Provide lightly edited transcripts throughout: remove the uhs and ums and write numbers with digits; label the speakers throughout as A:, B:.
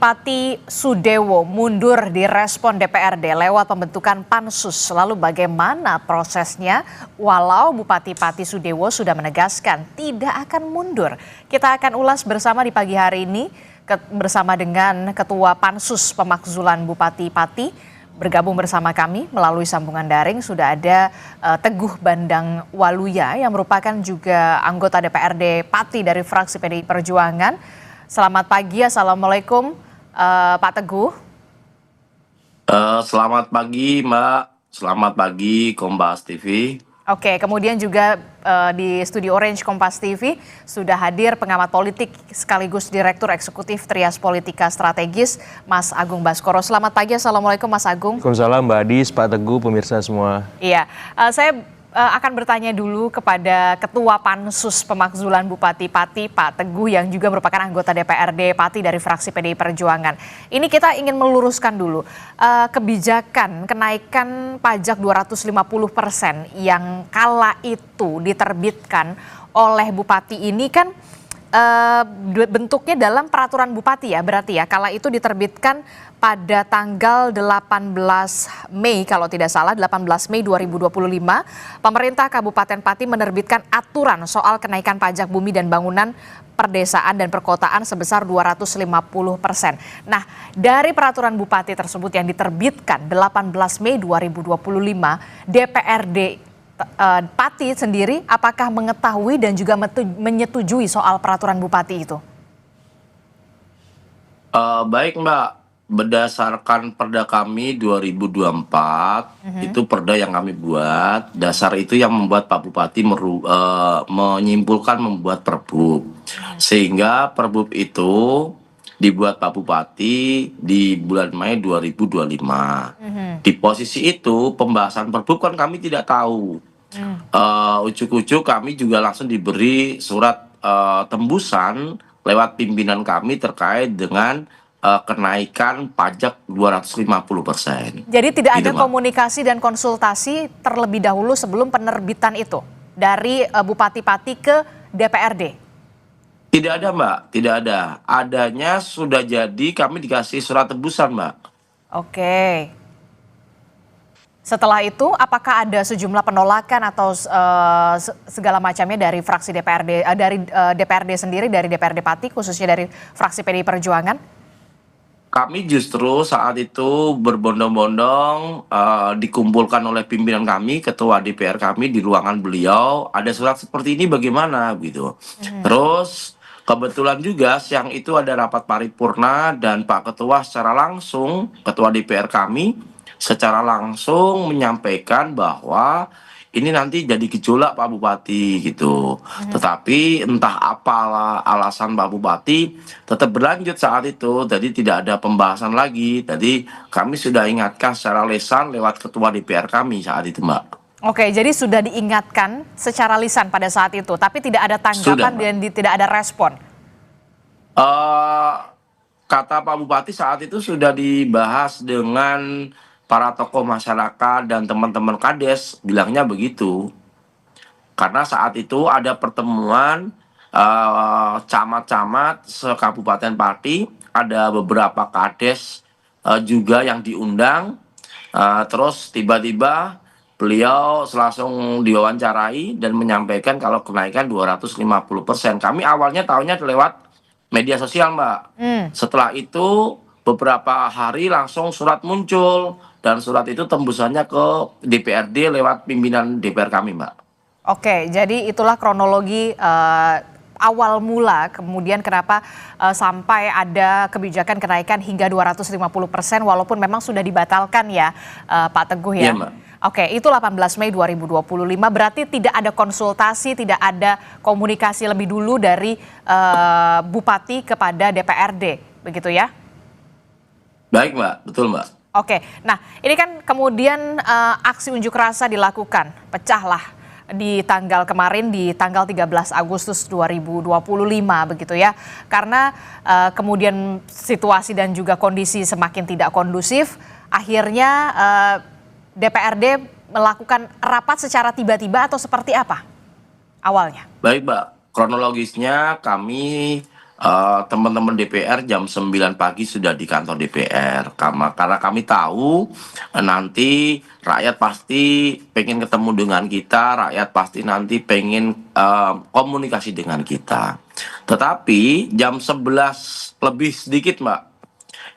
A: Bupati Sudewo mundur di respon DPRD lewat pembentukan pansus. Lalu bagaimana prosesnya? Walau Bupati Pati Sudewo sudah menegaskan tidak akan mundur. Kita akan ulas bersama di pagi hari ini bersama dengan Ketua Pansus Pemakzulan Bupati Pati. Bergabung bersama kami melalui sambungan daring sudah ada Teguh Bandang Waluya yang merupakan juga anggota DPRD Pati dari fraksi PDI Perjuangan. Selamat pagi, Assalamualaikum Pak Teguh.
B: Selamat pagi Mbak, selamat pagi Kompas TV.
A: Oke, kemudian juga di Studio Orange Kompas TV sudah hadir pengamat politik sekaligus Direktur Eksekutif Trias Politika Strategis, Mas Agung Baskoro. Selamat pagi, Assalamualaikum Mas Agung.
C: Waalaikumsalam Mbak Adis, Pak Teguh, pemirsa semua.
A: Iya, saya akan bertanya dulu kepada Ketua Pansus Pemakzulan Bupati Pati, Pak Teguh, yang juga merupakan anggota DPRD Pati dari fraksi PDI Perjuangan. Ini kita ingin meluruskan dulu kebijakan kenaikan pajak 250% yang kala itu diterbitkan oleh Bupati ini kan bentuknya dalam peraturan Bupati ya, berarti ya kala itu diterbitkan pada tanggal 18 Mei kalau tidak salah, 18 Mei 2025, pemerintah Kabupaten Pati menerbitkan aturan soal kenaikan pajak bumi dan bangunan perdesaan dan perkotaan sebesar 250%. Nah, dari peraturan Bupati tersebut yang diterbitkan 18 Mei 2025, DPRD Pati sendiri apakah mengetahui dan juga menyetujui soal peraturan Bupati itu?
B: Baik Mbak, berdasarkan perda kami 2024, itu perda yang kami buat, dasar itu yang membuat Pak Bupati menyimpulkan membuat Perbub. Sehingga Perbub itu dibuat Pak Bupati di bulan Mei 2025. Di posisi itu pembahasan Perbub kan kami tidak tahu. Ujuk-ujuk kami juga langsung diberi surat tembusan lewat pimpinan kami terkait dengan kenaikan pajak 250%.
A: Jadi tidak ada
B: Gitu, Mbak.
A: komunikasi dan konsultasi terlebih dahulu sebelum penerbitan itu dari Bupati Pati ke DPRD?
B: Tidak ada Mbak, tidak ada. Adanya sudah jadi kami dikasih surat tebusan Mbak.
A: Oke. Setelah itu apakah ada sejumlah penolakan atau segala macamnya dari fraksi DPRD, dari DPRD sendiri, dari DPRD Pati khususnya dari fraksi PDI Perjuangan?
B: Kami justru saat itu berbondong-bondong dikumpulkan oleh pimpinan kami, ketua DPR kami di ruangan beliau, ada surat seperti ini bagaimana gitu. Terus kebetulan juga siang itu ada rapat paripurna dan Pak Ketua secara langsung, Ketua DPR kami secara langsung menyampaikan bahwa ini nanti jadi gejolak Pak Bupati gitu. Tetapi entah apalah alasan Pak Bupati tetap berlanjut saat itu. Jadi tidak ada pembahasan lagi. Jadi kami sudah ingatkan secara lisan lewat Ketua DPR kami saat itu Mbak.
A: Oke, jadi sudah diingatkan secara lisan pada saat itu, tapi tidak ada tanggapan dan tidak ada respon.
B: Kata Pak Bupati saat itu sudah dibahas dengan para tokoh masyarakat dan teman-teman Kades, bilangnya begitu. Karena saat itu ada pertemuan camat-camat se-Kabupaten Pati, ada beberapa Kades juga yang diundang. Terus tiba-tiba beliau langsung diwawancarai dan menyampaikan kalau kenaikan 250%. Kami awalnya tahunya lewat media sosial Mbak. Setelah itu beberapa hari langsung surat muncul. Dan surat itu tembusannya ke DPRD lewat pimpinan DPR kami, Mbak.
A: Oke, jadi itulah kronologi awal mula kemudian kenapa sampai ada kebijakan kenaikan hingga 250% walaupun memang sudah dibatalkan ya Pak Teguh ya.
B: Iya, Mbak.
A: Oke, itu 18 Mei 2025, berarti tidak ada konsultasi, tidak ada komunikasi lebih dulu dari Bupati kepada DPRD, begitu ya?
B: Baik, Mbak. Betul, Mbak.
A: Oke, nah ini kan kemudian aksi unjuk rasa dilakukan, pecahlah di tanggal kemarin di tanggal 13 Agustus 2025 begitu ya. Karena kemudian situasi dan juga kondisi semakin tidak kondusif, akhirnya DPRD melakukan rapat secara tiba-tiba atau seperti apa awalnya?
B: Baik, Mbak. Kronologisnya kami teman-teman DPR jam 9 pagi sudah di kantor DPR. Karena kami tahu nanti rakyat pasti pengen ketemu dengan kita, rakyat pasti nanti pengen komunikasi dengan kita. Tetapi jam 11 lebih sedikit, Mbak,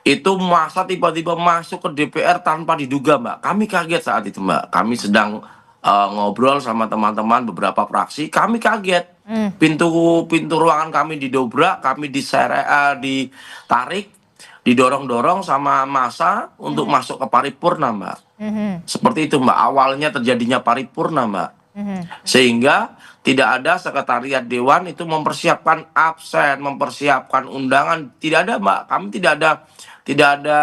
B: itu masa tiba-tiba masuk ke DPR tanpa diduga, Mbak. Kami kaget saat itu, Mbak. Kami sedang ngobrol sama teman-teman beberapa fraksi, kami kaget. Pintu pintu ruangan kami didobrak, kami ditarik, didorong-dorong sama massa untuk masuk ke paripurna, Mbak. Seperti itu, Mbak. Awalnya terjadinya paripurna, Mbak. Sehingga tidak ada sekretariat dewan itu mempersiapkan absen, mempersiapkan undangan, tidak ada, Mbak. Kami tidak ada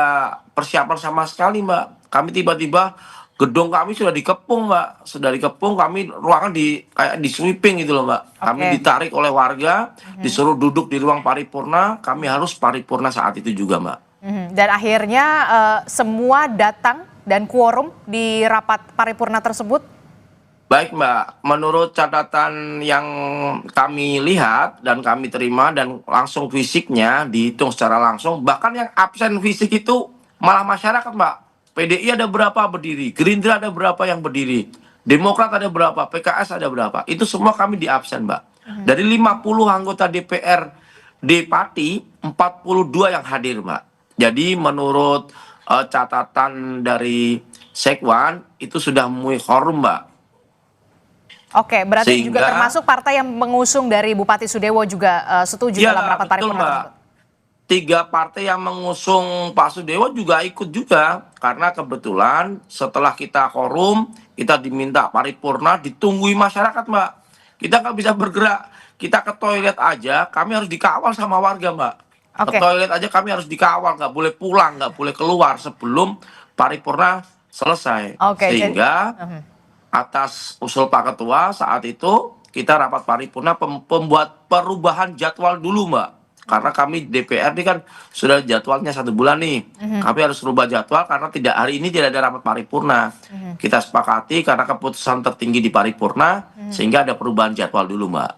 B: persiapan sama sekali, Mbak. Kami tiba-tiba gedung kami sudah dikepung, Mbak. Sudah dikepung, kami ruangan kayak di sweeping gitu loh, Mbak. Kami ditarik oleh warga, disuruh duduk di ruang paripurna, kami harus paripurna saat itu juga, Mbak.
A: Dan akhirnya semua datang dan quorum di rapat paripurna tersebut?
B: Baik, Mbak, menurut catatan yang kami lihat dan kami terima dan langsung fisiknya dihitung secara langsung, bahkan yang absen fisik itu malah masyarakat, Mbak. PDI ada berapa berdiri, Gerindra ada berapa yang berdiri, Demokrat ada berapa, PKS ada berapa, itu semua kami di absen, Mbak. Dari 50 anggota DPRD Pati, 42 yang hadir, Mbak. Jadi menurut catatan dari Sekwan, itu sudah memenuhi quorum, Mbak.
A: Oke, berarti juga
B: Sehingga
A: termasuk partai yang mengusung dari Bupati Sudewo juga setuju
B: ya,
A: dalam rapat
B: betul,
A: paripurna
B: Mbak.
A: tersebut?
B: 3 partai yang mengusung Pak Sudewo juga ikut juga. Karena kebetulan setelah kita quorum, kita diminta paripurna, ditunggui masyarakat, Mbak. Kita nggak bisa bergerak. Kita ke toilet aja, kami harus dikawal sama warga, Mbak. Ke toilet aja kami harus dikawal, nggak boleh pulang, nggak boleh keluar sebelum paripurna selesai. Sehingga atas usul Pak Ketua saat itu kita rapat paripurna pembuat perubahan jadwal dulu, Mbak. Karena kami DPR ini kan sudah jadwalnya 1 bulan nih. Kami harus rubah jadwal karena hari ini tidak ada rapat paripurna. Kita sepakati karena keputusan tertinggi di paripurna sehingga ada perubahan jadwal dulu, Mbak.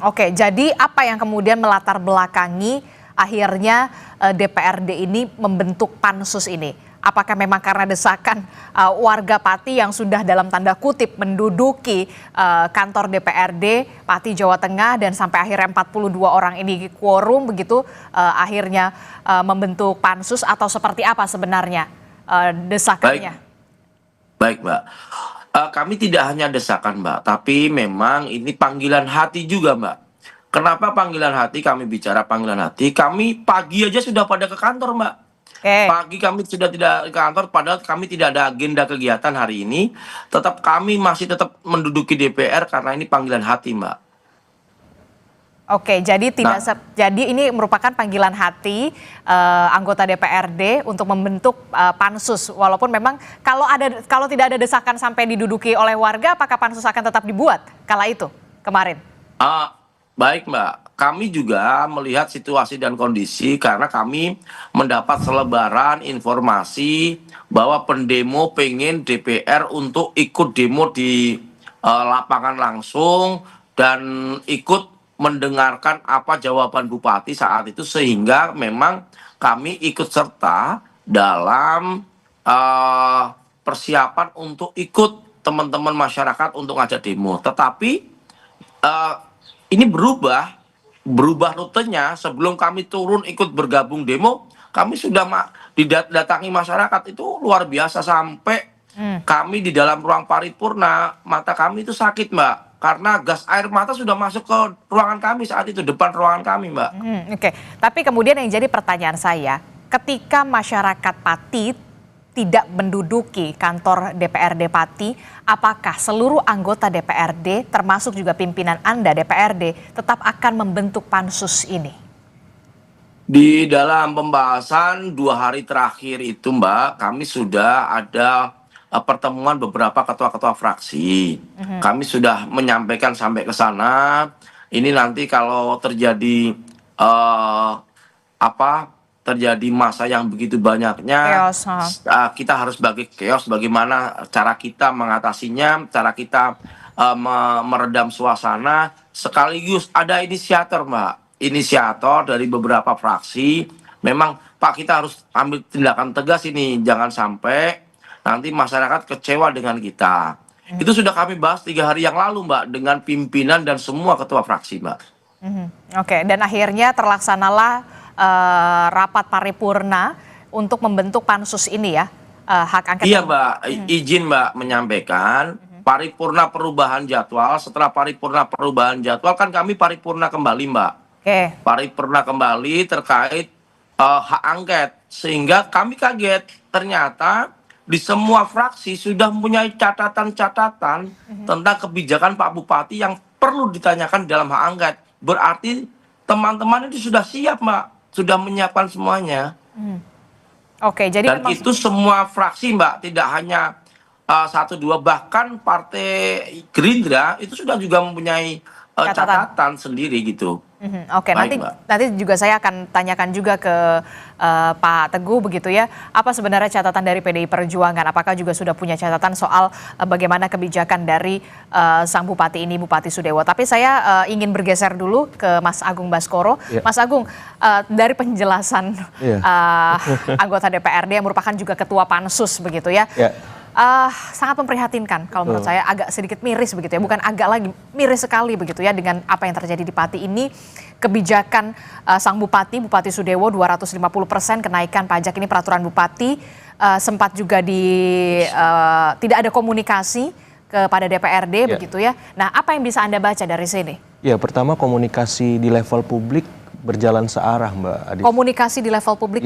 A: Oke, jadi apa yang kemudian melatar belakangi akhirnya DPRD ini membentuk pansus ini? Apakah memang karena desakan warga Pati yang sudah dalam tanda kutip menduduki kantor DPRD Pati Jawa Tengah dan sampai akhirnya 42 orang ini quorum begitu akhirnya membentuk pansus, atau seperti apa sebenarnya desakannya?
B: Baik, Mbak. Kami tidak hanya desakan, Mbak, tapi memang ini panggilan hati juga, Mbak. Kenapa panggilan hati? Kami bicara panggilan hati, kami pagi aja sudah pada ke kantor, Mbak. Pagi kami sudah tidak ke kantor, padahal kami tidak ada agenda kegiatan hari ini. Kami masih tetap menduduki DPR karena ini panggilan hati, Mbak.
A: Oke, jadi jadi ini merupakan panggilan hati anggota DPRD untuk membentuk pansus. Walaupun memang kalau tidak ada desakan sampai diduduki oleh warga, apakah pansus akan tetap dibuat kala itu kemarin?
B: Baik, Mbak. Kami juga melihat situasi dan kondisi karena kami mendapat selebaran informasi bahwa pendemo pengen DPR untuk ikut demo di lapangan langsung dan ikut mendengarkan apa jawaban Bupati saat itu, sehingga memang kami ikut serta dalam persiapan untuk ikut teman-teman masyarakat untuk ngajak demo. Tetapi ini berubah rutenya. Sebelum kami turun ikut bergabung demo, kami sudah didatangi masyarakat itu luar biasa, sampai kami di dalam ruang paripurna mata kami itu sakit, Mbak, karena gas air mata sudah masuk ke ruangan kami saat itu, depan ruangan kami, Mbak.
A: Oke, tapi kemudian yang jadi pertanyaan saya, ketika masyarakat Pati tidak menduduki kantor DPRD Pati, apakah seluruh anggota DPRD, termasuk juga pimpinan Anda DPRD, tetap akan membentuk pansus ini?
B: Di dalam pembahasan 2 hari terakhir itu, Mbak, kami sudah ada pertemuan beberapa ketua-ketua fraksi. Kami sudah menyampaikan sampai ke sana. Ini nanti kalau terjadi terjadi massa yang begitu banyaknya, kita harus bagi chaos, bagaimana cara kita mengatasinya, cara kita meredam suasana, sekaligus ada inisiator, Mbak. inisiator dari beberapa fraksi, memang Pak kita harus ambil tindakan tegas ini, jangan sampai nanti masyarakat kecewa dengan kita. Itu sudah kami bahas 3 hari yang lalu Mbak, dengan pimpinan dan semua ketua fraksi Mbak.
A: Oke, dan akhirnya terlaksanalah rapat paripurna untuk membentuk pansus ini ya, hak angket.
B: Iya Mbak, izin Mbak menyampaikan paripurna perubahan jadwal. Setelah paripurna perubahan jadwal kan kami paripurna kembali Mbak.
A: Oke.
B: Paripurna kembali terkait hak angket, sehingga kami kaget ternyata di semua fraksi sudah mempunyai catatan-catatan tentang kebijakan Pak Bupati yang perlu ditanyakan dalam hak angket. Berarti teman-teman itu sudah siap Mbak, sudah menyiapkan semuanya.
A: Oke, jadi
B: Dan itu semua fraksi Mbak, tidak hanya 1, 2, bahkan Partai Gerindra itu sudah juga mempunyai catatan sendiri gitu.
A: Oke,
B: Baik,
A: nanti juga saya akan tanyakan juga ke Pak Teguh begitu ya. Apa sebenarnya catatan dari PDI Perjuangan? Apakah juga sudah punya catatan soal bagaimana kebijakan dari sang bupati ini, Bupati Sudewo? Tapi saya ingin bergeser dulu ke Mas Agung Baskoro.
C: Ya.
A: Mas Agung, dari penjelasan anggota DPRD yang merupakan juga ketua pansus begitu ya.
C: Ya.
A: Sangat memprihatinkan kalau menurut saya, agak sedikit miris begitu ya, bukan agak lagi, miris sekali begitu ya dengan apa yang terjadi di Pati ini. Kebijakan sang Bupati Sudewo 250% kenaikan pajak, ini peraturan Bupati, sempat juga tidak ada komunikasi kepada DPRD begitu ya. Nah, apa yang bisa Anda baca dari sini?
C: Ya, pertama komunikasi di level publik berjalan searah Mbak Adis.
A: Komunikasi di level publik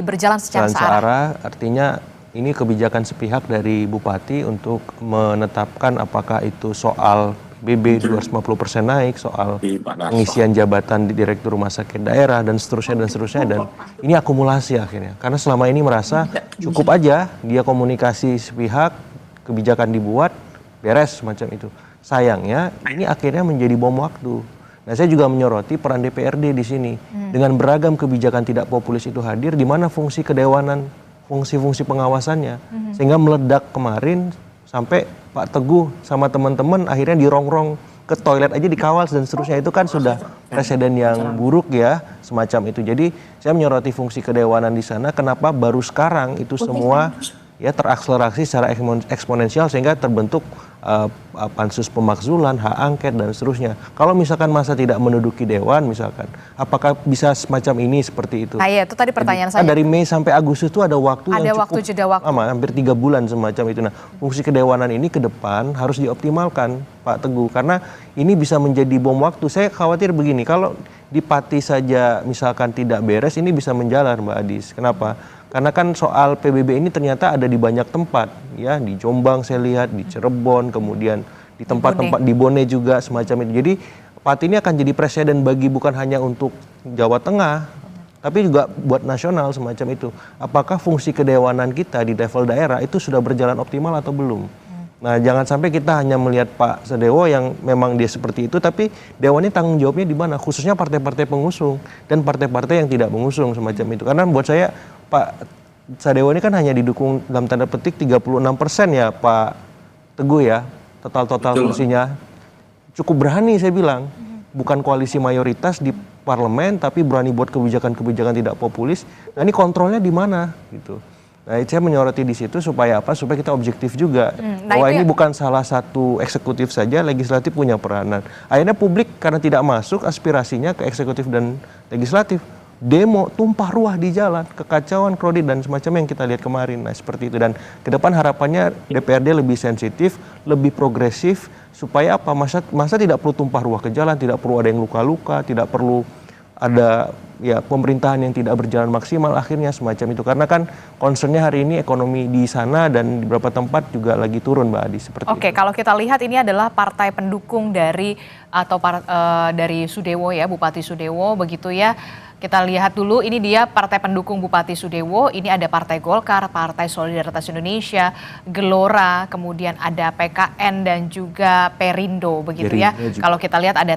A: berjalan secara searah.
C: Artinya ini kebijakan sepihak dari Bupati untuk menetapkan apakah itu soal BB 250% naik, soal pengisian jabatan di Direktur Rumah Sakit Daerah dan seterusnya dan ini akumulasi akhirnya. Karena selama ini merasa cukup aja dia komunikasi sepihak, kebijakan dibuat, beres semacam itu. Sayangnya ini akhirnya menjadi bom waktu. Nah, saya juga menyoroti peran DPRD di sini. Dengan beragam kebijakan tidak populis itu hadir, di mana fungsi kedewanan, fungsi-fungsi pengawasannya, sehingga meledak kemarin sampai Pak Teguh sama teman-teman akhirnya dirongrong ke toilet aja dikawal dan seterusnya. Itu kan sudah presiden yang buruk ya, semacam itu. Jadi saya menyoroti fungsi kedewanan di sana. Kenapa baru sekarang itu semua ya terakselerasi secara eksponensial sehingga terbentuk pansus pemakzulan, hak angket dan seterusnya. Kalau misalkan masa tidak menduduki dewan misalkan, apakah bisa semacam ini seperti itu?
A: Nah, ya, itu tadi pertanyaan saya.
C: Dari Mei sampai Agustus itu ada waktu yang cukup
A: jeda waktu
C: lama, hampir 3 bulan semacam itu. Nah, fungsi kedewanan ini ke depan harus dioptimalkan Pak Teguh, karena ini bisa menjadi bom waktu. Saya khawatir begini, kalau di Pati saja misalkan tidak beres, ini bisa menjalar Mbak Adis. Kenapa? Karena kan soal PBB ini ternyata ada di banyak tempat, ya, di Jombang saya lihat, di Cirebon, kemudian di tempat-tempat di Bone juga semacam itu. Jadi Pati ini akan jadi presiden bagi bukan hanya untuk Jawa Tengah, tapi juga buat nasional semacam itu. Apakah fungsi kedewanan kita di level daerah itu sudah berjalan optimal atau belum? Nah, jangan sampai kita hanya melihat Pak Sudewo yang memang dia seperti itu, tapi dewannya tanggung jawabnya di mana? Khususnya partai-partai pengusung dan partai-partai yang tidak mengusung semacam itu. Karena buat saya Pak Sudewo ini kan hanya didukung dalam tanda petik 36% ya Pak Teguh ya, total kursinya. Cukup berani saya bilang, bukan koalisi mayoritas di parlemen tapi berani buat kebijakan-kebijakan tidak populis. Nah, ini kontrolnya di mana gitu. Nah, saya menyoroti di situ supaya apa? Supaya kita objektif juga. Bahwa ini bukan salah satu eksekutif saja, legislatif punya peranan. Akhirnya publik karena tidak masuk aspirasinya ke eksekutif dan legislatif, demo tumpah ruah di jalan, kekacauan, kredit dan semacam yang kita lihat kemarin. Nah, seperti itu. Dan ke depan harapannya DPRD lebih sensitif, lebih progresif supaya apa? Masa tidak perlu tumpah ruah ke jalan, tidak perlu ada yang luka-luka, tidak perlu ada ya pemerintahan yang tidak berjalan maksimal akhirnya semacam itu. Karena kan concernnya hari ini ekonomi di sana dan di beberapa tempat juga lagi turun Mbak Adi seperti itu.
A: Oke, kalau kita lihat ini adalah partai pendukung dari dari Sudewo ya, Bupati Sudewo begitu ya. Kita lihat dulu, ini dia partai pendukung Bupati Sudewo. Ini ada Partai Golkar, Partai Solidaritas Indonesia, Gelora, kemudian ada PKN dan juga Perindo begitu ya. Kalau kita lihat ada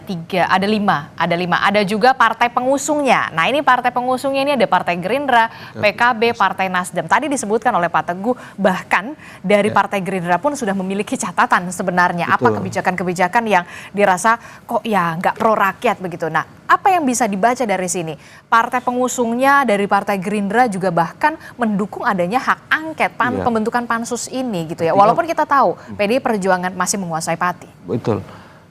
A: lima. Ada juga partai pengusungnya. Nah, ini partai pengusungnya ini ada Partai Gerindra, PKB, Partai Nasdem. Tadi disebutkan oleh Pak Teguh, bahkan dari Partai Gerindra pun sudah memiliki catatan sebenarnya. Apa kebijakan-kebijakan yang dirasa kok ya nggak pro rakyat begitu. Nah, Apa yang bisa dibaca dari sini? Partai pengusungnya dari Partai Gerindra juga bahkan mendukung adanya hak angket
C: Iya.
A: pembentukan pansus ini gitu ya. Walaupun kita tahu PDI Perjuangan masih menguasai Pati.
C: Betul.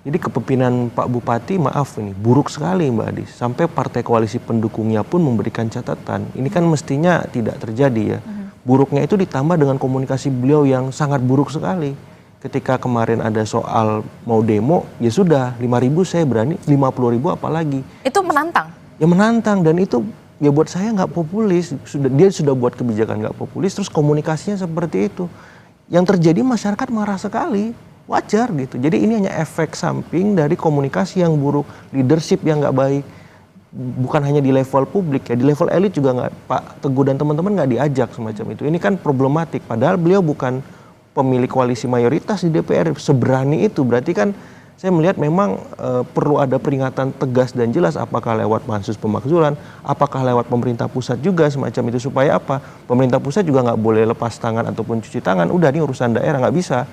C: Jadi kepemimpinan Pak Bupati, maaf ini, buruk sekali Mbak Adi. Sampai partai koalisi pendukungnya pun memberikan catatan. Ini kan mestinya tidak terjadi ya. Buruknya itu ditambah dengan komunikasi beliau yang sangat buruk sekali. Ketika kemarin ada soal mau demo, ya sudah 5.000 saya berani, 50.000 apalagi.
A: Itu menantang.
C: Ya menantang, dan itu ya buat saya nggak populis. Dia sudah buat kebijakan nggak populis, terus komunikasinya seperti itu. Yang terjadi masyarakat marah sekali, wajar gitu. Jadi ini hanya efek samping dari komunikasi yang buruk, leadership yang nggak baik. Bukan hanya di level publik ya, di level elit juga nggak, Pak Teguh dan teman-teman nggak diajak semacam itu. Ini kan problematik. Padahal beliau bukan pemilik koalisi mayoritas di DPR, seberani itu. Berarti kan saya melihat memang perlu ada peringatan tegas dan jelas, apakah lewat pansus pemakzulan, apakah lewat pemerintah pusat juga semacam itu, supaya apa? Pemerintah pusat juga nggak boleh lepas tangan ataupun cuci tangan. Udah, ini urusan daerah, nggak bisa.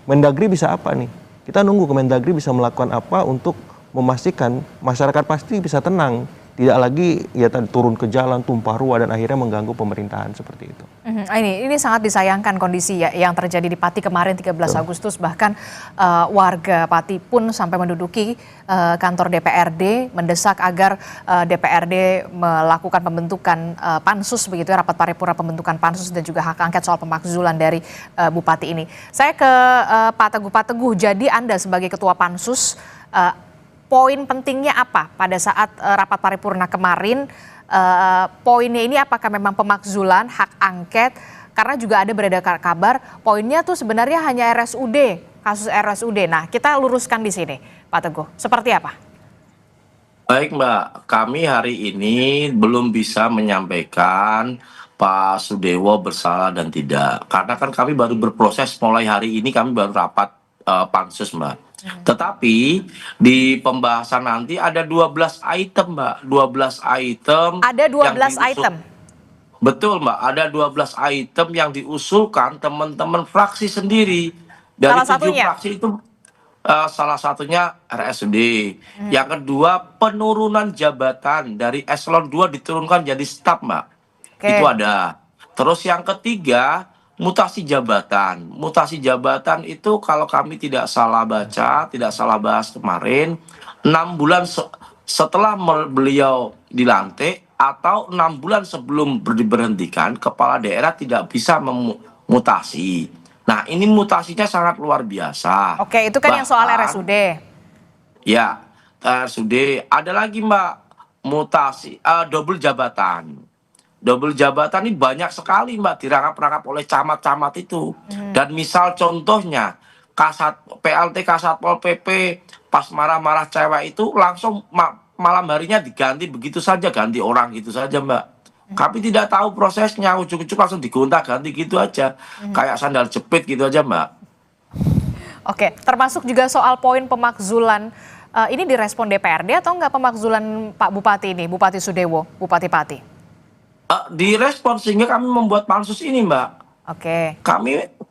C: Mendagri bisa apa nih? Kita nunggu Kemendagri bisa melakukan apa untuk memastikan masyarakat pasti bisa tenang. Tidak lagi ya turun ke jalan, tumpah ruah, dan akhirnya mengganggu pemerintahan seperti itu.
A: Ini sangat disayangkan kondisi ya, yang terjadi di Pati kemarin 13 Agustus. Bahkan warga Pati pun sampai menduduki kantor DPRD, mendesak agar DPRD melakukan pembentukan pansus begitu ya, rapat paripurna pembentukan pansus dan juga hak angket soal pemakzulan dari Bupati ini. Saya ke Pak Teguh. Jadi Anda sebagai ketua pansus, poin pentingnya apa pada saat rapat paripurna kemarin? Poinnya ini apakah memang pemakzulan, hak angket? Karena juga ada beredar kabar poinnya tuh sebenarnya hanya RSUD, kasus RSUD. Nah, kita luruskan di sini, Pak Teguh. Seperti apa?
B: Baik Mbak, kami hari ini belum bisa menyampaikan Pak Sudewo bersalah dan tidak. Karena kan kami baru berproses, mulai hari ini kami baru rapat pansus Mbak. Tetapi di pembahasan nanti ada 12 item Mbak, 12 item.
A: Ada 12 item.
B: Betul Mbak, ada 12 item yang diusulkan teman-teman fraksi sendiri. Dari
A: Salah
B: 7
A: satunya?
B: fraksi itu salah satunya RSUD. Yang kedua, penurunan jabatan dari eselon 2 diturunkan jadi staf Mbak.
A: Oke.
B: Itu ada. Terus yang ketiga, mutasi jabatan. Mutasi jabatan itu kalau kami tidak salah baca, tidak salah bahas kemarin, 6 bulan setelah beliau dilantik atau 6 bulan sebelum diberhentikan, kepala daerah tidak bisa memutasi. Nah, ini mutasinya sangat luar biasa.
A: Oke, itu kan yang soal
B: Bahkan,
A: RSUD.
B: ya, RSUD. Ada lagi Mbak, mutasi, double jabatan. Double jabatan ini banyak sekali Mbak, dirangkap-rangkap oleh camat-camat itu. Dan misal contohnya, PLT Kasatpol PP pas marah-marah cewek itu langsung malam harinya diganti begitu saja, ganti orang gitu saja Mbak. Kami tidak tahu prosesnya, ujuk-ujuk langsung digonta-ganti gitu aja. Kayak sandal jepit gitu aja Mbak.
A: Oke, termasuk juga soal poin pemakzulan. Ini direspon DPRD atau enggak pemakzulan Pak Bupati ini, Bupati Sudewo, Bupati Pati?
B: Direspon sehingga kami membuat pansus ini Mbak.
A: Oke.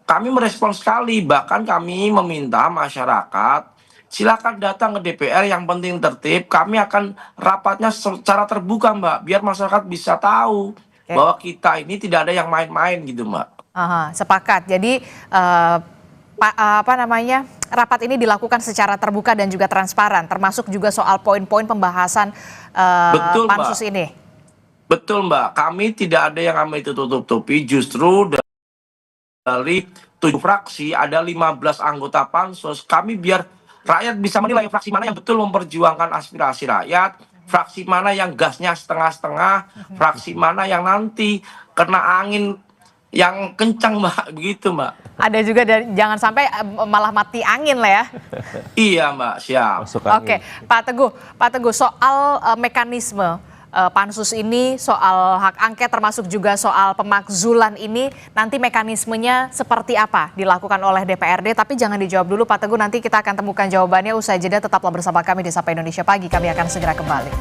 B: Kami merespon sekali, bahkan kami meminta masyarakat silakan datang ke DPR, yang penting tertib. Kami akan rapatnya secara terbuka Mbak, biar masyarakat bisa tahu bahwa kita ini tidak ada yang main-main gitu Mbak.
A: Sepakat. Jadi rapat ini dilakukan secara terbuka dan juga transparan, termasuk juga soal poin-poin pembahasan
B: Betul,
A: pansus
B: Mbak.
A: ini.
B: Betul Mbak, kami tidak ada yang kami tutup-tutupi, justru dari 7 fraksi ada 15 anggota pansus. Kami biar rakyat bisa menilai fraksi mana yang betul memperjuangkan aspirasi rakyat, fraksi mana yang gasnya setengah-setengah, fraksi mana yang nanti kena angin yang kencang Mbak, begitu Mbak.
A: Ada juga jangan sampai malah mati angin lah ya.
B: Iya Mbak, siap.
A: Oke, Pak Teguh, soal mekanisme pansus ini, soal hak angket termasuk juga soal pemakzulan ini, nanti mekanismenya seperti apa dilakukan oleh DPRD? Tapi jangan dijawab dulu Pak Teguh, nanti kita akan temukan jawabannya usai jeda. Tetaplah bersama kami di Sapa Indonesia Pagi, kami akan segera kembali.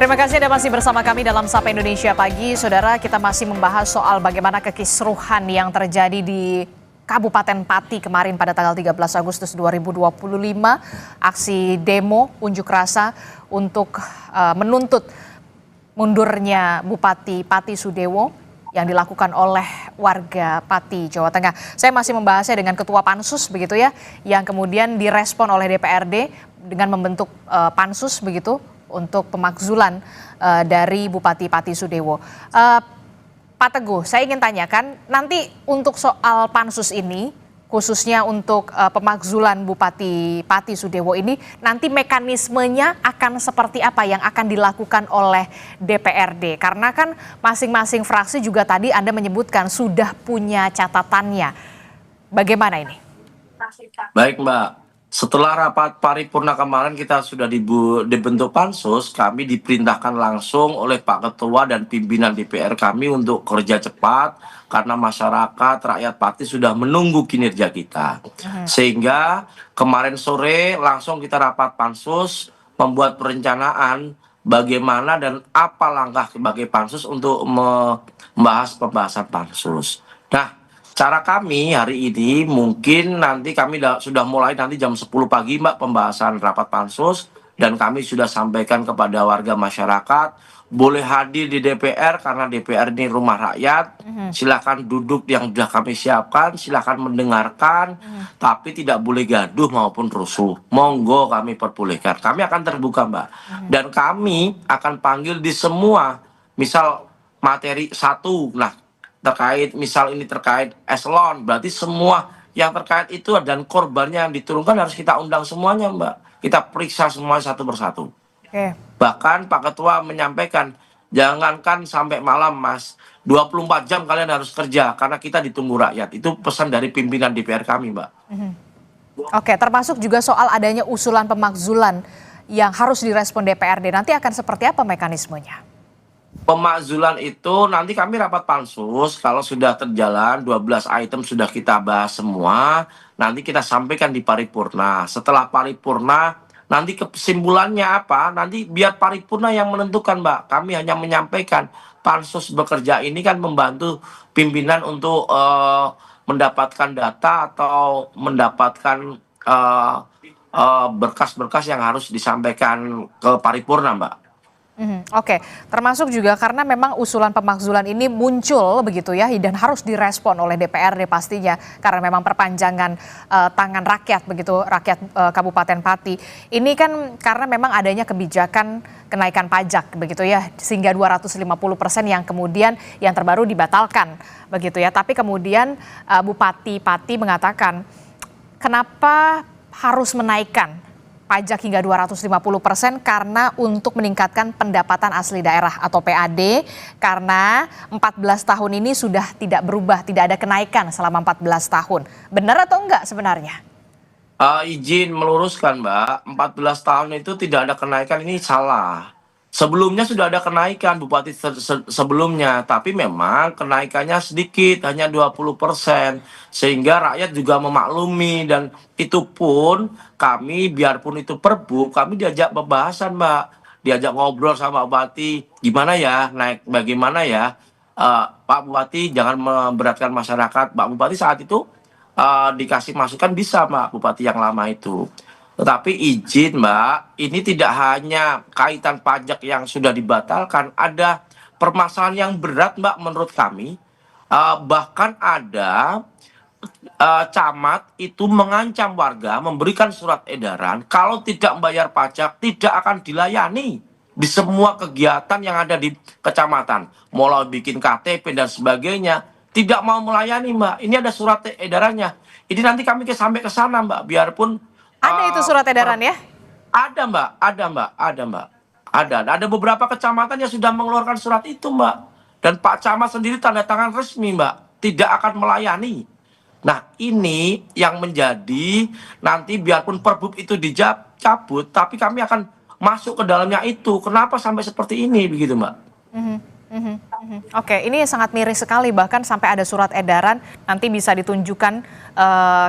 A: Terima kasih Anda masih bersama kami dalam Sapa Indonesia Pagi. Saudara, kita masih membahas soal bagaimana kekisruhan yang terjadi di Kabupaten Pati kemarin pada tanggal 13 Agustus 2025. Aksi demo unjuk rasa untuk menuntut mundurnya Bupati Pati Sudewo yang dilakukan oleh warga Pati, Jawa Tengah. Saya masih membahasnya dengan Ketua Pansus begitu ya, yang kemudian direspon oleh DPRD dengan membentuk Pansus begitu untuk pemakzulan dari Bupati Pati Sudewo. Pak Teguh, saya ingin tanyakan nanti untuk soal Pansus ini, khususnya untuk pemakzulan Bupati Pati Sudewo ini, nanti mekanismenya akan seperti apa yang akan dilakukan oleh DPRD? Karena kan masing-masing fraksi juga tadi Anda menyebutkan sudah punya catatannya. Bagaimana ini?
B: Baik Mbak, setelah rapat paripurna kemarin kita sudah dibentuk pansus, kami diperintahkan langsung oleh Pak Ketua dan pimpinan DPR kami untuk kerja cepat karena masyarakat, rakyat Pati sudah menunggu kinerja kita. Sehingga kemarin sore langsung kita rapat pansus, membuat perencanaan bagaimana dan apa langkah sebagai pansus untuk membahas pembahasan pansus. Nah, cara kami hari ini mungkin nanti kami sudah mulai nanti jam 10 pagi Mbak pembahasan rapat pansus, dan kami sudah sampaikan kepada warga masyarakat boleh hadir di DPR karena DPR ini rumah rakyat. Silakan duduk yang sudah kami siapkan, silakan mendengarkan, tapi tidak boleh gaduh maupun rusuh. Monggo kami perbolehkan. Kami akan terbuka Mbak, dan kami akan panggil di semua misal materi satu. Nah, terkait misal ini terkait eselon, berarti semua yang terkait itu dan korbannya yang diturunkan harus kita undang semuanya Mbak. Kita periksa semua satu persatu. Bahkan Pak Ketua menyampaikan jangankan sampai malam Mas, 24 jam kalian harus kerja karena kita ditunggu rakyat. Itu pesan dari pimpinan DPR kami Mbak.
A: Oke, termasuk juga soal adanya usulan pemakzulan yang harus direspon DPRD. Nanti akan seperti apa mekanismenya?
B: Pemakzulan itu nanti kami rapat pansus, kalau sudah terjalan 12 item sudah kita bahas semua, nanti kita sampaikan di paripurna. Setelah paripurna nanti kesimpulannya apa, nanti biar paripurna yang menentukan Mbak. Kami hanya menyampaikan pansus bekerja ini kan membantu pimpinan untuk mendapatkan data atau mendapatkan berkas-berkas yang harus disampaikan ke paripurna Mbak.
A: Oke, termasuk juga karena memang usulan pemakzulan ini muncul begitu ya, dan harus direspon oleh DPRD pastinya karena memang perpanjangan tangan rakyat begitu, rakyat Kabupaten Pati. Ini kan karena memang adanya kebijakan kenaikan pajak begitu ya, sehingga 250% yang kemudian yang terbaru dibatalkan begitu ya. Tapi kemudian Bupati Pati mengatakan kenapa harus menaikkan pajak hingga 250% karena untuk meningkatkan pendapatan asli daerah atau PAD, karena 14 tahun ini sudah tidak berubah, tidak ada kenaikan selama 14 tahun. Benar atau enggak sebenarnya?
B: Izin meluruskan Mbak, 14 tahun itu tidak ada kenaikan, ini salah. Sebelumnya sudah ada kenaikan Bupati sebelumnya, tapi memang kenaikannya sedikit, hanya 20%. Sehingga rakyat juga memaklumi, dan itu pun kami biarpun itu perbu, kami diajak pembahasan Mbak. Diajak ngobrol sama Bupati, gimana ya, naik bagaimana ya. Pak Bupati jangan memberatkan masyarakat. Pak Bupati saat itu dikasih masukan bisa Mbak, Bupati yang lama itu. Tetapi izin Mbak, ini tidak hanya kaitan pajak yang sudah dibatalkan, ada permasalahan yang berat Mbak menurut kami. Bahkan ada camat itu mengancam warga, memberikan surat edaran, kalau tidak membayar pajak tidak akan dilayani di semua kegiatan yang ada di kecamatan. Mulai bikin KTP dan sebagainya, tidak mau melayani Mbak. Ini ada surat edarannya. Ini nanti kami sampai ke sana Mbak, biarpun
A: ada itu surat edaran ya?
B: Ada Mbak, ada Mbak, ada Mbak. Ada beberapa kecamatan yang sudah mengeluarkan surat itu Mbak. Dan Pak Camat sendiri tanda tangan resmi Mbak, tidak akan melayani. Nah ini yang menjadi nanti biarpun perbub itu dicabut, tapi kami akan masuk ke dalamnya itu. Kenapa sampai seperti ini begitu Mbak?
A: Oke, ini sangat miris sekali, bahkan sampai ada surat edaran, nanti bisa ditunjukkan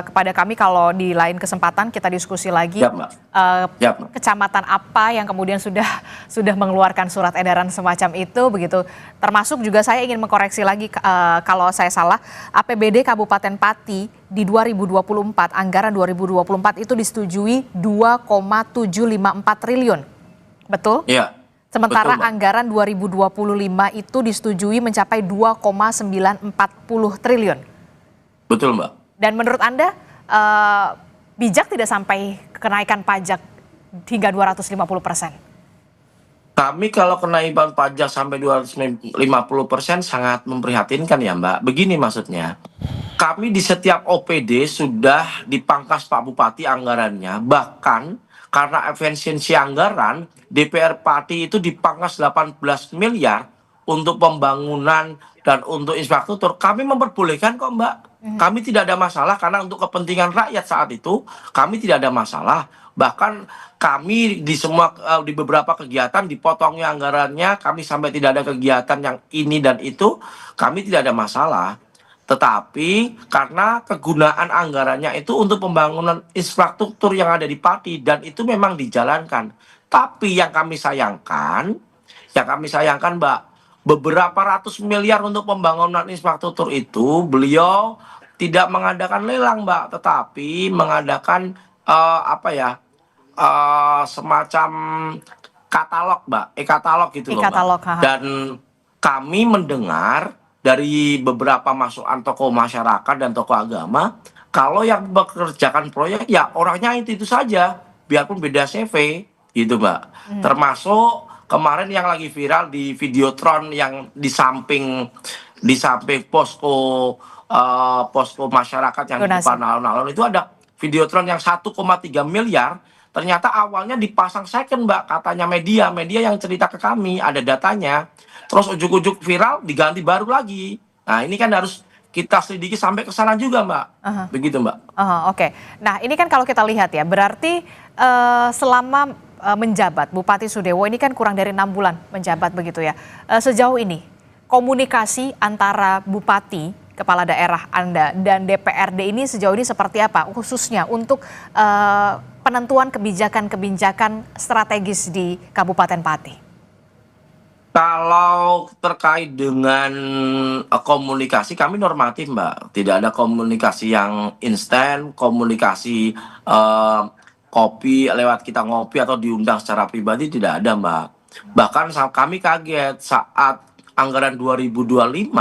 A: kepada kami kalau di lain kesempatan kita diskusi lagi.
B: Siap, Mbak. Siap, Mbak.
A: Kecamatan apa yang kemudian sudah mengeluarkan surat edaran semacam itu begitu. Termasuk juga saya ingin mengkoreksi lagi kalau saya salah, APBD Kabupaten Pati di 2024, anggaran 2024 itu disetujui 2,754 triliun. Betul?
B: Iya.
A: Sementara
B: Betul, Mbak.
A: anggaran 2025 itu disetujui mencapai 2,940 triliun.
B: Betul, Mbak.
A: Dan menurut Anda bijak tidak sampai kenaikan pajak hingga 250%?
B: Kami kalau kenaikan pajak sampai 250% sangat memprihatinkan ya, Mbak. Begini maksudnya, kami di setiap OPD sudah dipangkas Pak Bupati anggarannya, bahkan karena efisiensi anggaran, DPR Pati itu dipangkas 18 miliar untuk pembangunan dan untuk infrastruktur. Kami memperbolehkan kok, Mbak. Kami tidak ada masalah karena untuk kepentingan rakyat saat itu, kami tidak ada masalah. Bahkan kami di beberapa kegiatan dipotongnya anggarannya, kami sampai tidak ada kegiatan yang ini dan itu, kami tidak ada masalah. Tetapi karena kegunaan anggarannya itu untuk pembangunan infrastruktur yang ada di Pati dan itu memang dijalankan. Tapi yang kami sayangkan Mbak, beberapa ratus miliar untuk pembangunan infrastruktur itu beliau tidak mengadakan lelang, Mbak, tetapi mengadakan semacam katalog, Mbak, e-katalog gitu loh, Mbak.
A: E-katalog,
B: Dan kami mendengar dari beberapa masukan tokoh masyarakat dan tokoh agama, kalau yang bekerjakan proyek ya orangnya itu saja, biarpun beda CV, gitu, Mbak. Termasuk kemarin yang lagi viral di Videotron yang di samping posko masyarakat yang di depan alun-alun itu ada Videotron yang 1,3 miliar. Ternyata awalnya dipasang second, Mbak, katanya media yang cerita ke kami, ada datanya. Terus ujuk-ujuk viral diganti baru lagi. Nah, ini kan harus kita selidiki sampai ke sana juga, Mbak. Begitu, Mbak.
A: Oke. Nah, ini kan kalau kita lihat ya, berarti selama menjabat Bupati Sudewo ini kan kurang dari 6 bulan menjabat begitu ya. Sejauh ini komunikasi antara Bupati, kepala daerah Anda dan DPRD ini sejauh ini seperti apa? Khususnya untuk penentuan kebijakan-kebijakan strategis di Kabupaten Pati.
B: Kalau terkait dengan komunikasi, kami normatif, Mbak. Tidak ada komunikasi yang instan, komunikasi kopi lewat kita ngopi atau diundang secara pribadi tidak ada, Mbak. Bahkan kami kaget saat anggaran 2025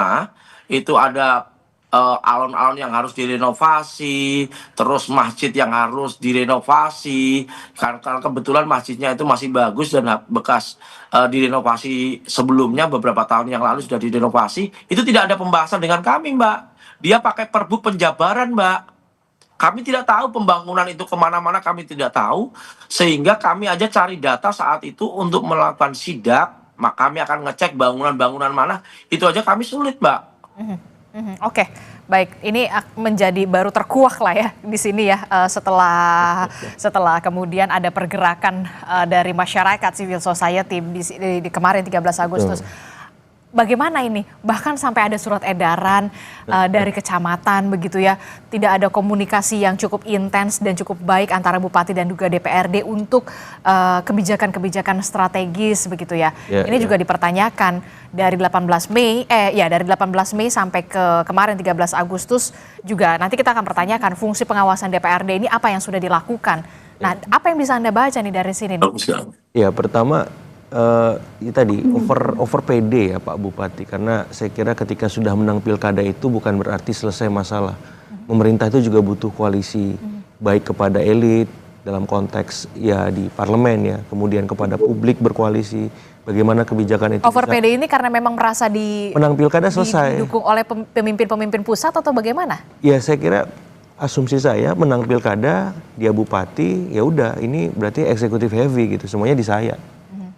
B: itu ada alun-alun yang harus direnovasi, terus masjid yang harus direnovasi, karena kebetulan masjidnya itu masih bagus dan bekas direnovasi sebelumnya beberapa tahun yang lalu sudah direnovasi, itu tidak ada pembahasan dengan kami, Mbak. Dia pakai perbu penjabaran, Mbak. Kami tidak tahu pembangunan itu kemana-mana, kami tidak tahu, sehingga kami aja cari data saat itu untuk melakukan sidak, maka kami akan ngecek bangunan-bangunan mana, itu aja kami sulit, Mbak.
A: Oke, baik. Ini menjadi baru terkuak lah ya di sini ya setelah kemudian ada pergerakan dari masyarakat civil society di kemarin 13 Agustus. Bagaimana ini? Bahkan sampai ada surat edaran dari kecamatan begitu ya. Tidak ada komunikasi yang cukup intens dan cukup baik antara Bupati dan juga DPRD untuk kebijakan-kebijakan strategis begitu ya. Ini juga dipertanyakan dari 18 Mei sampai ke kemarin 13 Agustus juga. Nanti kita akan pertanyakan fungsi pengawasan DPRD ini apa yang sudah dilakukan. Nah, apa yang bisa Anda baca nih dari sini?
C: Ya, pertama tadi over PD ya Pak Bupati, karena saya kira ketika sudah menang pilkada itu bukan berarti selesai masalah. Pemerintah itu juga butuh koalisi, baik kepada elit dalam konteks ya di parlemen ya, kemudian kepada publik berkoalisi. Bagaimana kebijakan itu
A: over PD ini karena memang merasa
C: menang pilkada selesai
A: didukung oleh pemimpin-pemimpin pusat atau bagaimana?
C: Ya, saya kira asumsi saya menang pilkada, dia bupati, ya udah ini berarti eksekutif heavy gitu, semuanya di saya.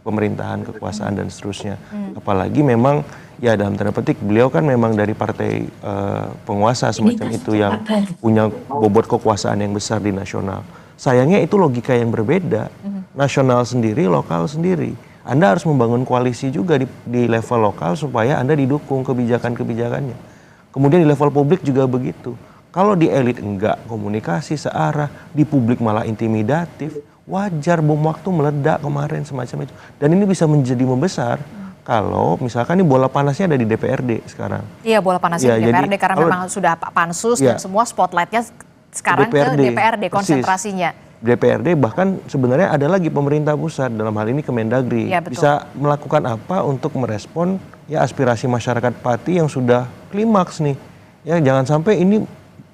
C: Pemerintahan, kekuasaan dan seterusnya. Apalagi memang ya dalam tanda petik beliau kan memang dari partai penguasa semacam itu yang punya bobot kekuasaan yang besar di nasional. Sayangnya itu logika yang berbeda. Nasional sendiri, lokal sendiri. Anda harus membangun koalisi juga di level lokal supaya Anda didukung kebijakan-kebijakannya. Kemudian di level publik juga begitu. Kalau di elit enggak komunikasi searah, di publik malah intimidatif, wajar bom waktu meledak kemarin semacam itu. Dan ini bisa menjadi membesar kalau misalkan ini bola panasnya ada di DPRD sekarang.
A: Iya, bola panasnya di DPRD karena
C: kalau,
A: memang sudah pansus dan semua spotlightnya sekarang
C: DPRD,
A: ke DPRD konsentrasinya.
C: DPRD bahkan sebenarnya ada lagi pemerintah pusat, dalam hal ini Kemendagri,
A: ya,
C: bisa melakukan apa untuk merespon ya aspirasi masyarakat Pati yang sudah klimaks nih. Ya jangan sampai ini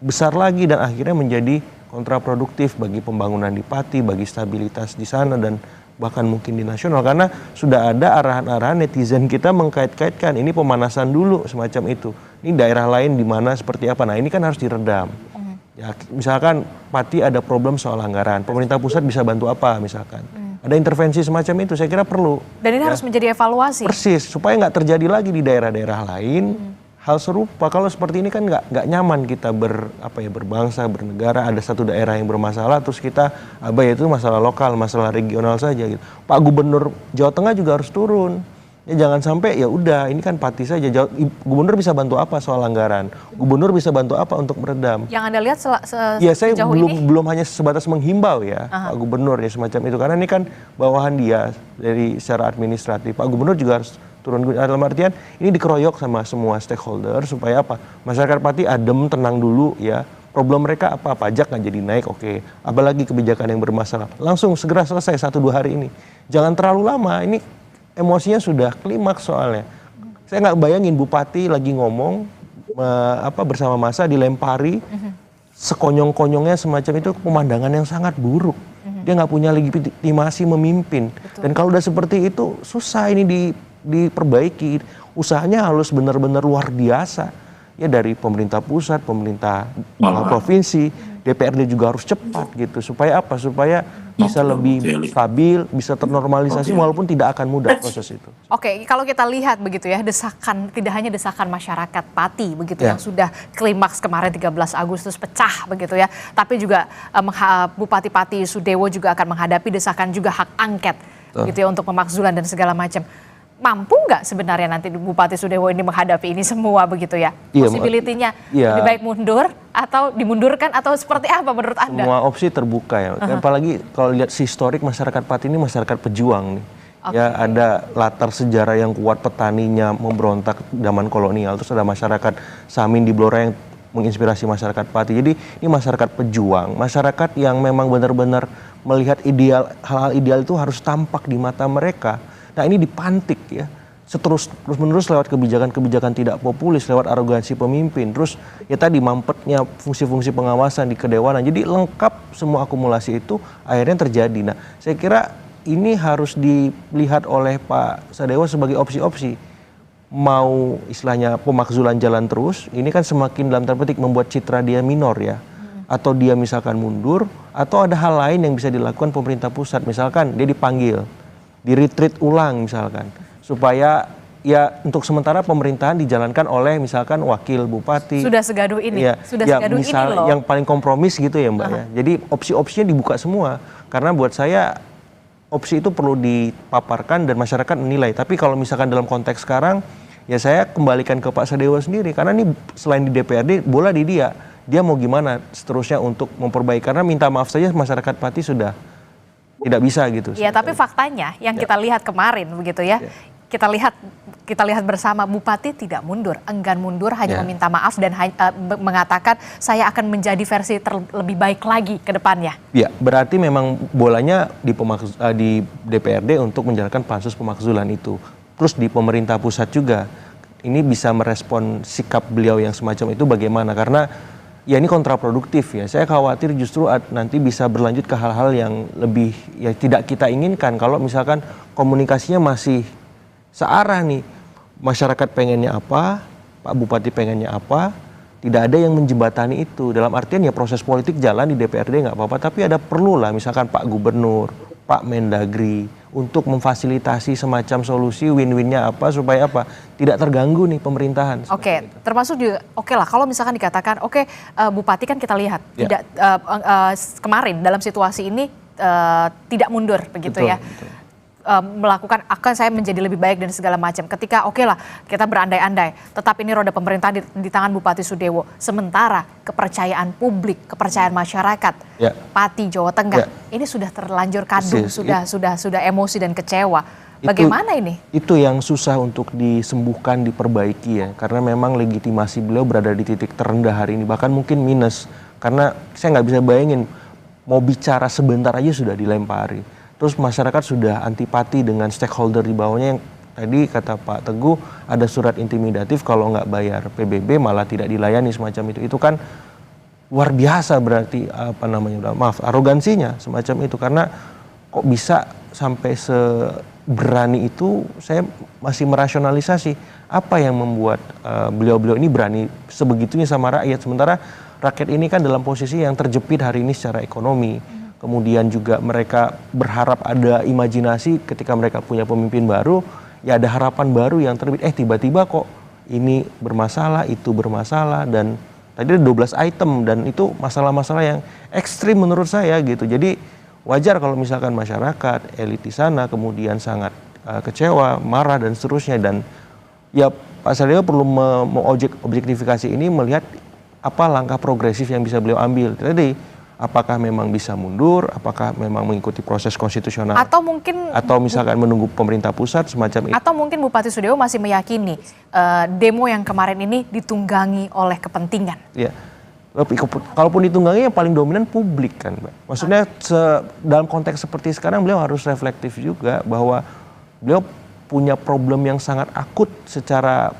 C: besar lagi dan akhirnya menjadi kontraproduktif bagi pembangunan di Pati, bagi stabilitas di sana dan bahkan mungkin di nasional, karena sudah ada arahan-arahan netizen kita mengkait-kaitkan ini pemanasan dulu semacam itu. Ini daerah lain di mana seperti apa. Nah, ini kan harus diredam. Ya, misalkan Pati ada problem soal anggaran, pemerintah pusat bisa bantu apa misalkan. Ada intervensi semacam itu, saya kira perlu.
A: Dan ini harus menjadi evaluasi.
C: Persis, supaya nggak terjadi lagi di daerah-daerah lain hal serupa. Kalau seperti ini kan nggak nyaman kita berbangsa, bernegara. Ada satu daerah yang bermasalah, terus kita itu masalah lokal, masalah regional saja. Gitu. Pak Gubernur Jawa Tengah juga harus turun. Ya jangan sampai ya udah ini kan Pati saja. Gubernur bisa bantu apa soal anggaran? Gubernur bisa bantu apa untuk meredam?
A: Yang Anda lihat
C: ya saya
A: ini?
C: belum hanya sebatas menghimbau ya Pak Gubernur ya semacam itu, karena ini kan bawahan dia dari secara administratif. Pak Gubernur juga harus turun dalam artian ini dikeroyok sama semua stakeholder supaya apa? Masyarakat Pati adem, tenang dulu ya. Problem mereka apa? Pajak nggak jadi naik, oke. Apalagi kebijakan yang bermasalah. Langsung segera selesai 1-2 hari ini. Jangan terlalu lama. Ini emosinya sudah klimaks soalnya. Saya nggak bayangin Bupati lagi ngomong bersama massa dilempari sekonyong-konyongnya semacam itu, pemandangan yang sangat buruk. Dia nggak punya legitimasi memimpin.
A: Betul.
C: Dan kalau udah seperti itu susah ini diperbaiki. Usahanya harus benar-benar luar biasa. Ya dari pemerintah pusat, pemerintah provinsi, DPRD juga harus cepat gitu. Supaya apa? Supaya bisa lebih stabil, bisa ternormalisasi walaupun tidak akan mudah proses itu.
A: Oke, kalau kita lihat begitu ya, desakan, tidak hanya desakan masyarakat Pati begitu yang sudah klimaks kemarin 13 Agustus pecah begitu ya, tapi juga Bupati Pati Sudewo juga akan menghadapi desakan juga hak angket gitu ya untuk pemakzulan dan segala macam. Mampu nggak sebenarnya nanti Bupati Sudewo ini menghadapi ini semua begitu ya? Possibility-nya lebih baik mundur atau dimundurkan atau seperti apa menurut Anda?
C: Semua opsi terbuka ya. Apalagi kalau lihat historik masyarakat Pati ini masyarakat pejuang nih. Ya ada latar sejarah yang kuat, petaninya memberontak zaman kolonial, terus ada masyarakat Samin di Blora yang menginspirasi masyarakat Pati. Jadi ini masyarakat pejuang, masyarakat yang memang benar-benar melihat ideal, hal-hal ideal itu harus tampak di mata mereka. Nah ini dipantik ya, terus-menerus lewat kebijakan-kebijakan tidak populis, lewat arogansi pemimpin, terus ya tadi mampetnya fungsi-fungsi pengawasan di kedewanan, jadi lengkap semua akumulasi itu akhirnya terjadi. Nah saya kira ini harus dilihat oleh Pak Sadewo sebagai opsi-opsi. Mau istilahnya pemakzulan jalan terus, ini kan semakin dalam tanda petik membuat citra dia minor ya. Atau dia misalkan mundur, atau ada hal lain yang bisa dilakukan pemerintah pusat, misalkan dia dipanggil, di-retreat ulang misalkan, supaya ya untuk sementara pemerintahan dijalankan oleh misalkan wakil bupati.
A: Sudah segaduh ini,
C: ya,
A: sudah
C: ya,
A: segaduh
C: misal,
A: ini loh.
C: Yang paling kompromis gitu ya Mbak ya. Jadi opsi-opsinya dibuka semua, karena buat saya opsi itu perlu dipaparkan dan masyarakat menilai. Tapi kalau misalkan dalam konteks sekarang, ya saya kembalikan ke Pak Sadewo sendiri, karena ini selain di DPRD, bola di dia mau gimana seterusnya untuk memperbaiki, karena minta maaf saja masyarakat Pati sudah tidak bisa gitu.
A: Ya, tapi faktanya yang kita lihat kemarin begitu ya, kita lihat bersama Bupati tidak mundur, enggan mundur, hanya meminta maaf dan mengatakan saya akan menjadi versi lebih baik lagi ke depannya. Ya,
C: berarti memang bolanya di DPRD untuk menjalankan pansus pemakzulan itu. Terus di pemerintah pusat juga, ini bisa merespon sikap beliau yang semacam itu bagaimana, karena ya ini kontraproduktif ya. Saya khawatir justru nanti bisa berlanjut ke hal-hal yang lebih ya tidak kita inginkan. Kalau misalkan komunikasinya masih searah nih, masyarakat pengennya apa, Pak Bupati pengennya apa, tidak ada yang menjembatani itu. Dalam artian ya proses politik jalan di DPRD nggak apa-apa, tapi ada perlu lah misalkan Pak Gubernur, Pak Mendagri untuk memfasilitasi semacam solusi win-winnya apa supaya apa tidak terganggu nih pemerintahan.
A: Oke, termasuk juga oke lah kalau misalkan dikatakan Bupati kan kita lihat tidak kemarin dalam situasi ini tidak mundur begitu ya. Betul. melakukan akan saya menjadi lebih baik dan segala macam. Ketika oke lah kita berandai-andai, tetap ini roda pemerintah di tangan Bupati Sudewo. Sementara kepercayaan publik, kepercayaan masyarakat, Pati Jawa Tengah ini sudah terlanjur kadung, sudah emosi dan kecewa. Bagaimana ini? Itu
C: yang susah untuk disembuhkan, diperbaiki ya. Karena memang legitimasi beliau berada di titik terendah hari ini, bahkan mungkin minus. Karena saya nggak bisa bayangin mau bicara sebentar aja sudah dilempari. Terus masyarakat sudah antipati dengan stakeholder di bawahnya yang tadi kata Pak Teguh ada surat intimidatif kalau nggak bayar PBB malah tidak dilayani semacam itu. Itu kan luar biasa berarti arogansinya semacam itu. Karena kok bisa sampai seberani itu, saya masih merasionalisasi apa yang membuat beliau-beliau ini berani sebegitunya sama rakyat. Sementara rakyat ini kan dalam posisi yang terjepit hari ini secara ekonomi. Kemudian juga mereka berharap ada imajinasi ketika mereka punya pemimpin baru, ya ada harapan baru yang terbit. Tiba-tiba kok ini bermasalah, itu bermasalah, dan tadi ada 12 item dan itu masalah-masalah yang ekstrim menurut saya gitu. Jadi wajar kalau misalkan masyarakat, elit di sana kemudian sangat kecewa, marah dan seterusnya. Dan ya Pak Sadewa perlu objektifikasi ini, melihat apa langkah progresif yang bisa beliau ambil. Tadi apakah memang bisa mundur, apakah memang mengikuti proses konstitusional, atau misalkan menunggu pemerintah pusat semacam itu.
A: Atau mungkin Bupati Sudewo masih meyakini demo yang kemarin ini ditunggangi oleh kepentingan.
C: Ya, kalaupun ditunggangi yang paling dominan publik kan, Mbak. Maksudnya dalam konteks seperti sekarang beliau harus reflektif juga bahwa beliau punya problem yang sangat akut secara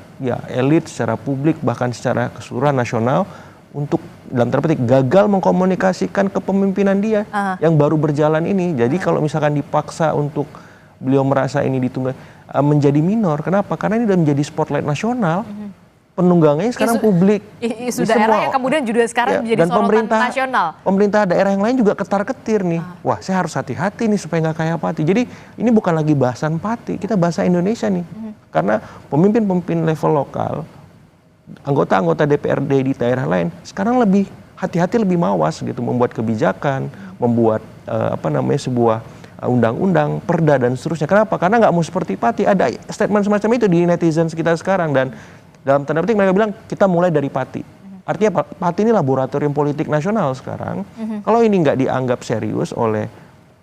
C: elit, secara publik, bahkan secara keseluruhan nasional, untuk dalam tanda petik gagal mengkomunikasikan kepemimpinan dia yang baru berjalan ini. Jadi kalau misalkan dipaksa untuk beliau merasa ini ditunggang menjadi minor, kenapa? Karena ini sudah menjadi spotlight nasional. Penunggangannya sekarang publik.
A: Isu daerah yang kemudian juga sekarang menjadi sorotan nasional.
C: Pemerintah daerah yang lain juga ketar-ketir nih. Wah, saya harus hati-hati nih supaya nggak kayak Pati. Jadi ini bukan lagi bahasan Pati, kita bahasa Indonesia nih. Karena pemimpin-pemimpin level lokal, anggota-anggota DPRD di daerah lain sekarang lebih hati-hati, lebih mawas gitu, membuat kebijakan, membuat sebuah undang-undang, perda dan seterusnya. Kenapa? Karena nggak mau seperti Pati. Ada statement semacam itu di netizen kita sekarang, dan dalam tanda petik mereka bilang kita mulai dari Pati. Artinya Pati ini laboratorium politik nasional sekarang. Kalau ini nggak dianggap serius oleh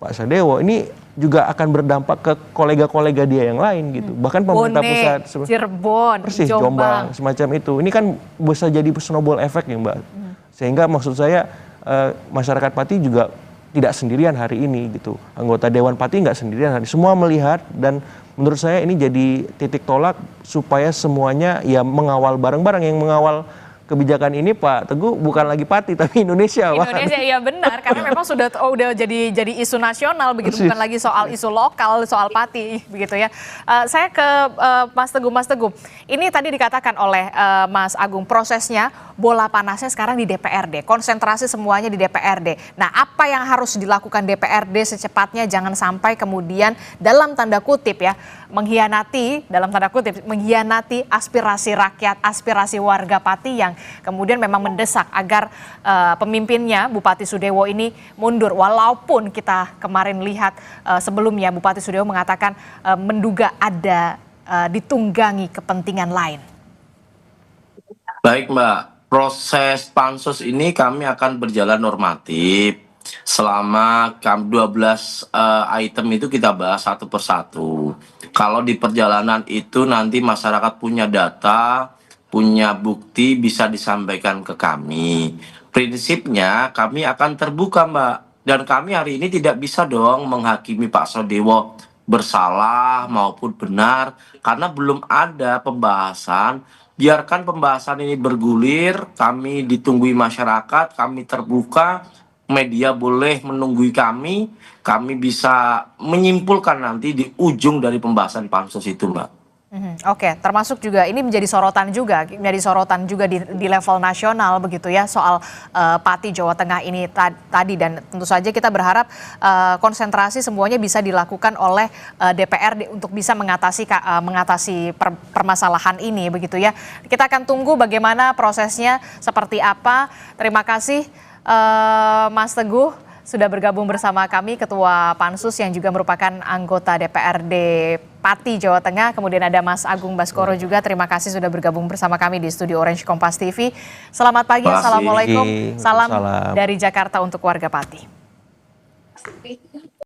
C: Pak Sadewo, ini juga akan berdampak ke kolega-kolega dia yang lain gitu. Bahkan pemerintah pusat,
A: Cirebon,
C: persis, Jombang, semacam itu. Ini kan bisa jadi snowball effect ya Mbak. Sehingga maksud saya masyarakat Pati juga tidak sendirian hari ini gitu. Anggota Dewan Pati nggak sendirian hari ini. Semua melihat, dan menurut saya ini jadi titik tolak supaya semuanya ya mengawal bareng-bareng. Yang mengawal kebijakan ini Pak Teguh bukan lagi Pati tapi Indonesia.
A: Iya benar, karena memang sudah jadi isu nasional begitu, bukan lagi soal isu lokal, soal Pati begitu ya. Saya ke Mas Teguh. Ini tadi dikatakan oleh Mas Agung, prosesnya bola panasnya sekarang di DPRD, konsentrasi semuanya di DPRD. Nah, apa yang harus dilakukan DPRD secepatnya, jangan sampai kemudian dalam tanda kutip ya mengkhianati aspirasi rakyat, aspirasi warga Pati yang kemudian memang mendesak agar pemimpinnya Bupati Sudewo ini mundur. Walaupun kita kemarin lihat sebelumnya Bupati Sudewo mengatakan menduga ada ditunggangi kepentingan lain.
B: Baik Mbak, proses pansus ini kami akan berjalan normatif. Selama 12 item itu kita bahas satu persatu. Kalau di perjalanan itu nanti masyarakat punya data, punya bukti, bisa disampaikan ke kami. Prinsipnya kami akan terbuka Mbak. Dan kami hari ini tidak bisa dong menghakimi Pak Sadewo bersalah maupun benar. Karena belum ada pembahasan. Biarkan pembahasan ini bergulir, kami ditunggui masyarakat, kami terbuka. Media boleh menunggui kami bisa menyimpulkan nanti di ujung dari pembahasan pansus itu Mbak.
A: Oke, termasuk juga ini menjadi sorotan juga di level nasional begitu ya, soal Pati Jawa Tengah ini tadi, dan tentu saja kita berharap konsentrasi semuanya bisa dilakukan oleh DPRD untuk bisa mengatasi permasalahan ini begitu ya. Kita akan tunggu bagaimana prosesnya seperti apa. Terima kasih Mas Teguh sudah bergabung bersama kami Ketua Pansus yang juga merupakan anggota DPRD Pati Jawa Tengah. Kemudian ada Mas Agung Baskoro juga. Terima kasih sudah bergabung bersama kami di Studio Orange Kompas TV. Selamat pagi,
B: Terima kasih.
A: Assalamualaikum. Salam
C: Waalaikumsalam.
A: dari Jakarta untuk warga Pati.